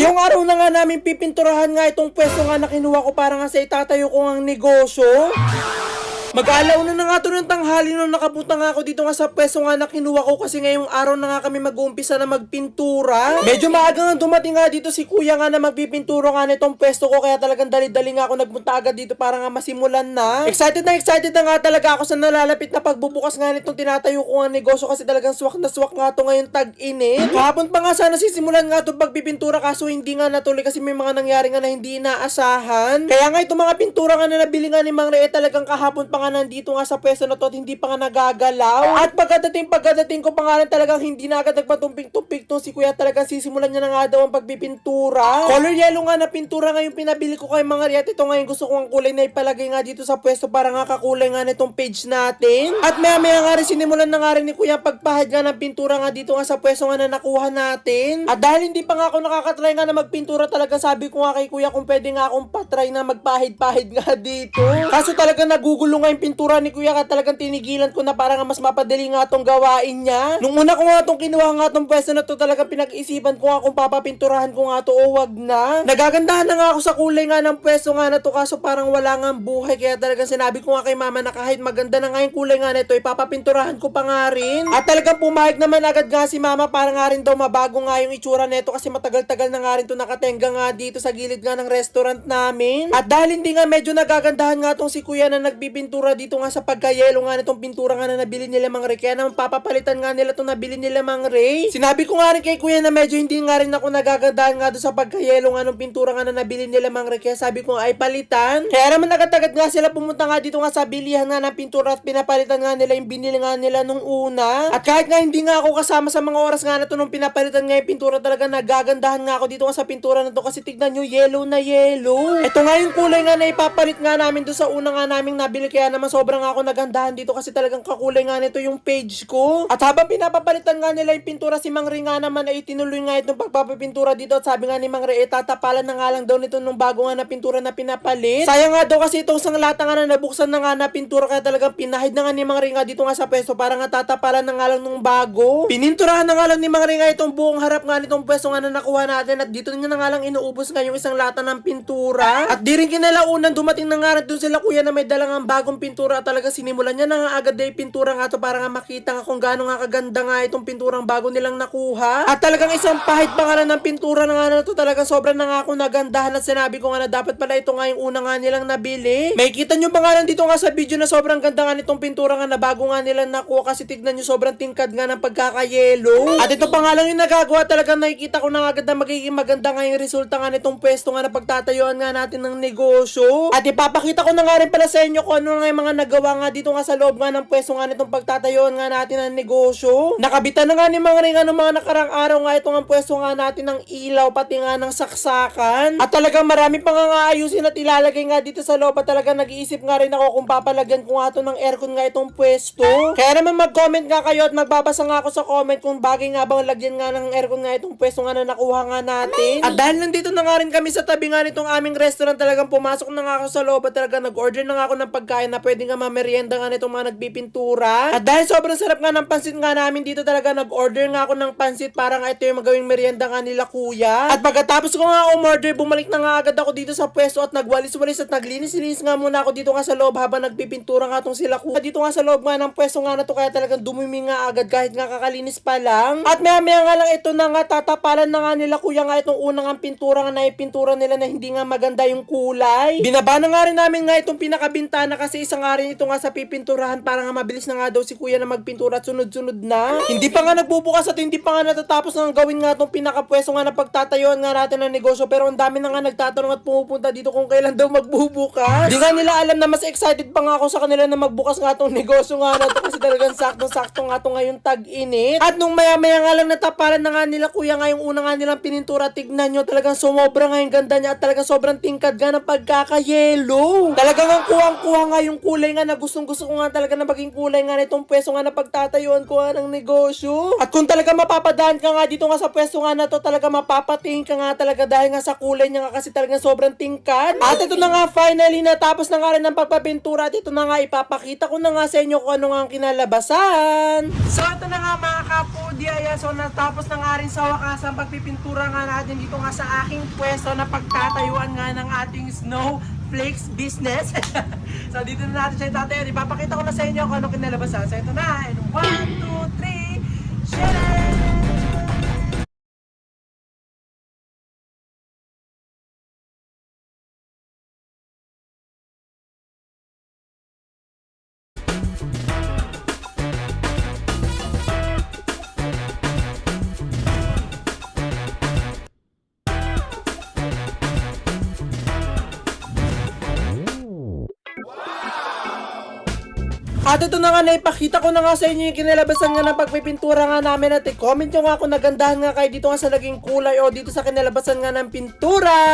Ngayong araw na nga namin pipinturahan nga itong pwesto nga na kinuha ko para nga sa itatayo ko ang negosyo. Mag-aalaw na nga ito ng tanghali nung nakapunta nga ako dito nga sa pwesto nga na kinuha ko kasi ngayong araw na nga kami mag-uumpisa na magpintura. Medyo maaga nga dumating nga dito si kuya nga na magpipinturo nga nitong pwesto ko kaya talagang dali-dali nga ako nagpunta agad dito para nga masimulan na. Excited na nga talaga ako sa nalalapit na pagbubukas nga nitong tinatayo ko nga negosyo kasi talagang swak na swak nga ito ngayon tag-init. Kahapon pa nga sana sisimulan nga itong pagpipintura kaso hindi nga natuloy kasi may mga nangyari nga na hindi inaasahan. Kaya nga itong mga pintura nga na nabili nga ni Mang Rhea talagang kahapon pa nga nandito nga sa pwesto na to at hindi pa nga nagagalaw. At pagkadating ko pa nga rin talagang hindi na agad nagpatumpik-tumpik tong si kuya talagang sisimulan niya na nga daw ang pagpipintura. Color yellow nga na pintura nga yung pinabili ko kay Mang Rhea at ito ngayon gusto ko ang kulay na ipalagay nga dito sa pwesto para nga kakulay nga nitong page natin. At maya nga rin sinimulan na nga rin ni kuya pagpahid nga ng pintura nga dito nga sa pwesto nga na nakuha natin. At dahil hindi pa nga ako nakakatry nga na magpintura talaga sabi ko nga kay kuya kung pwede nga akong patry na magpahid-pahid nga dito. Kaso talaga nagugulo nga yung pintura ni kuya ka talagang tinigilan ko na para nga mas mapadali nga itong gawain niya. Nung una ko nga itong kinuha nga itong pwesto na to talagang pinag-isipan ko nga kung papapinturahan ko nga to o wag na. Nagagandahan na nga ako sa kulay nga ng pwesto nga na to kaso parang wala nga buhay kaya talagang sinabi ko nga kay mama na kahit maganda na nga yung kulay nga nito ipapapinturahan ko pa nga rin. At talagang pumayag naman agad nga si mama para nga rin daw mabago nga yung itsura nito kasi matagal-tagal na nga rin to nakatenga nga dito sa gilid nga ng restaurant namin. At dahil hindi nga medyo nagagandahan nga tong si kuya na nagbibintura dito nga sa pagkayelo nga nitong pintura nga na nabili nila Mang Ray kaya naman papapalitan nga nila itong nabili nila Mang Ray. Sinabi ko nga rin kay kuya na medyo hindi nga rin ako nagagandahan nga doon sa pagkayelo nga ng pintura nga na nabili nila Mang Ray kaya sabi ko ay palitan. Kaya naman agad-agad nga sila pumunta nga dito nga sa bilihan nga ng pintura at pinapalitan nga nila yung binili nga nila nung una. At kahit nga hindi nga ako kasama sa mga oras nga na to nung pinapalitan nga yung pintura talaga nagagandahan nga ako dito nga sa pintura na to kasi tignan nyo yellow na yellow. Ito nga yung kulay nga na ipapalit nga namin doon sa una nga naming nabili kaya naman sobrang ako nagandahan dito kasi talagang kakulay nga nito yung page ko. At habang pinapapalitan nga nila yung pintura si Mang Ray nga naman ay tinuloy nga itong pagpapapintura dito at sabi nga ni Mang Ray tatapalan na nga lang daw nito nung bago nga na pintura na pinapalit. Sayang nga daw kasi itong isang lata nga na nabuksan na nga na pintura kaya talagang pinahid na nga ni Mang Ray nga dito nga sa pwesto para nga tatapalan na nga lang nung bago. Pininturahan na nga lang ni Mang Ray nga itong buong harap nga nitong pwesto nga na nakuha natin at dito niya na nga lang inuubos nga yung isang lata ng pintura. At di rin kinalaunan dumating na nga rin dun sila kuya na may dalang ang bagong pintura at talaga sinimulan niya na nga agad na yung pintura nga to para nga makita nga kung gaano nga kaganda nga itong pinturang bago nilang nakuha. At talagang isang pahid pa nga ng pintura na nga na to talaga sobrang na nga ako nagandahan at sinabi ko nga na dapat pala ito nga yung una nga nilang nabili. May kita nyo pa nga lang dito nga sa video na sobrang ganda nga nitong pintura nga na bago nga nilang nakuha kasi tignan nyo sobrang tingkad nga ng pagkakayelo. At ito pa nga lang yung nagagawa talagang nakikita ko na agad na magiging maganda nga yung resulta nga nitong pwesto nga na pagtatayuan nga natin ng negosyo. At ipapakita ko na nga rin pala sa inyo kung ano nga yung mga nagawa nga dito nga sa loob nga ng pwesto nga nitong pagtatayuan nga natin ng negosyo. Nakabitan na nga ni Mang Ray nga ng mga nakarang araw nga itong ang pwesto nga natin ng ilaw pati nga ng saksakan. At talagang marami pa nga ayusin at ilalagay nga dito sa loob at talagang nag-iisip nga rin ako kung papalagyan ko nga ito ng aircon nga itong pwesto. Kaya naman mag-comment nga kayo at magbabasa nga ako sa comment kung bagay nga bang lagyan nga ng aircon nga itong pwesto nga na nakuha nga natin. At dahil nandito na nga rin kami sa tabi nga nitong aming restaurant talagang pumasok na nga ako sa loob at talagang nag-order na nga ako ng pagkain na pwede nga mamerienda nga nitong mga nagpipintura. At dahil sobrang sarap nga ng pansit nga namin dito talaga nag-order nga ako ng pansit para nga ito yung magawing merienda nga nila kuya. At pagkatapos ko nga umorder bumalik na nga agad ako dito sa pwesto at nagwalis-walis at naglinis-linis nga muna ako dito nga sa loob habang nagpipintura nga tong sila kuya. Dito nga sa loob nga ng pwesto nga na to kaya talagang dumumi nga agad kahit nga kakalinis pa lang. At maya nga lang ito na nga tatapalan na nga nila kuya nga itong unang ang pintura nga na ipintura nila na hindi nga maganda yung kulay. Binaba na nga rin namin nga itong pinakabintana kasi isa nga rin ito nga sa pipinturahan para nga mabilis na nga daw si kuya na magpintura at sunod-sunod na. Hindi pa nga nagbubukas at hindi pa nga natatapos na gawin nga itong pinakapwesto nga na pagtatayuan nga natin ng negosyo pero ang dami na nga nagtatanong at pumupunta dito kung kailan daw magbubukas. Di nga nila alam na mas excited pa nga ako sa kanila na magbukas nga itong negosyo nga na to kasi talagang saktong-sakto nga ito ngayong tag-init. At nung maya-maya nga lang natapalan na nga nila kuya nga yung una nga nilang pinintura tignan nyo talagang sumobra nga yung ganda niya at talagang sobrang tingkad nga ng pagkakayelo. Talagang ang kuwang-kuha nga yung kulay nga na gustong-gusto ko nga talaga na maging kulay nga nitong pwesto nga na pagtatayuan ko nga ng negosyo. At kung talaga mapapadaan ka nga dito nga sa pwesto nga na to, talaga mapapatingin ka nga talaga dahil nga sa kulay niya nga kasi talaga sobrang tingkad. At ito na nga finally, natapos na nga rin ng pagpapintura at ito na nga ipapakita ko na nga sa inyo kung ano nga ang kinalabasan. So ito na nga mga kapudi, ayan, so natapos na nga rin sa wakas ang pagpipintura nga natin dito nga sa aking pwesto na pagtatayuan nga ng ating snowflakes business. So dito na natin siya itatayo. Ipapakita ko na sa inyo kung ano kinalabasan. So ito na, and 1, 2, 3, share! At ito na nga, naipakita ko na nga sa inyo yung kinalabasan nga ng pagpipintura nga namin at i-comment nyo nga kung nagandahan nga kayo dito nga sa naging kulay o dito sa kinalabasan nga ng pintura.